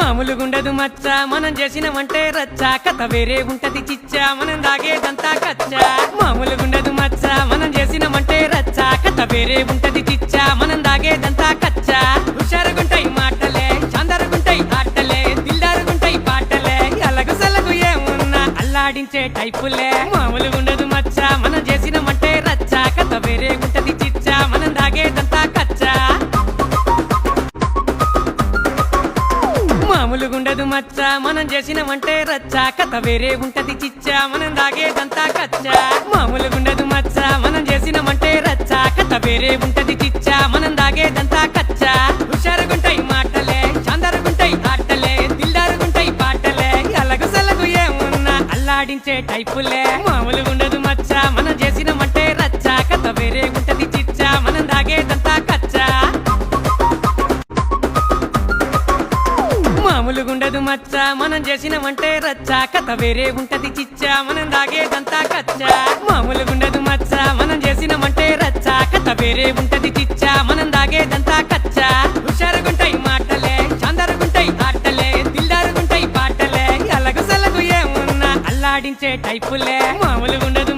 మామూలుగుండదు మచ్చ మనం చేసినమంటే రచ్చ కథ వేరే ఉంటది చిచ్చా మనం దాగేదంతా కచ్చా మామూలుగుండదు మచ్చ మనం చేసినమంటే రచ్చ కథ వేరే ఉంటది చిచ్చా మనం దాగేదంతా కచ్చా హుషారుగుంటాయి మాటలే చాందరుగుంటాయి ఆటలే దిల్దారుగుంటాయి పాటలే అలగు సలగు ఏమున్నా అల్లాడించే టైపులే మామూలుగుండదు మచ్చ మనం చేసినమంటే రచ్చ కథ వేరే ఉంటది చిచ్చా మనం దాగేదంతా కచ్చా మామూలుగుండదు మచ్చ మనం చేసినమంటే రచ్చ కథ వేరే ఉంటది చిచ్చా మనం దాగేదంతా కచ్చా మామూలుగుండదు మచ్చ మనం చేసినమంటే రచ్చ కథ వేరే ఉంటది చిచ్చా మనం దాగేదంతా కచ్చా హుషారుగుంటాయి మాటలే చాందరుగుంటాయి ఆటలే దిల్దారుగుంటాయి పాటలే అలగు సలగు ఏమున్నా అల్లాడించే టైపులే మామూలుగుండదు మచ్చ మనం చేసినమంటే రచ్చ కథ వేరే ఉంటది చిచ్చా మనం దాగేదంతా కచ్చా మామూలుగుండదు మచ్చ మనం చేసినమంటే రచ్చ కథ వేరే ఉంటది చిచ్చా మనం దాగేదంతా కచ్చా మామూలుగుండదు మచ్చ మనం చేసినమంటే రచ్చ కథ వేరే ఉంటది చిచ్చా మనం దాగేదంతా కచ్చా హుషారుగుంటాయి మాటలే చాందరుగుంటాయి ఆటలే దిల్దారుగుంటాయి పాటలే అలగు సలగు ఏమున్నా అల్లాడించే టైపులే మామూలుగుండదు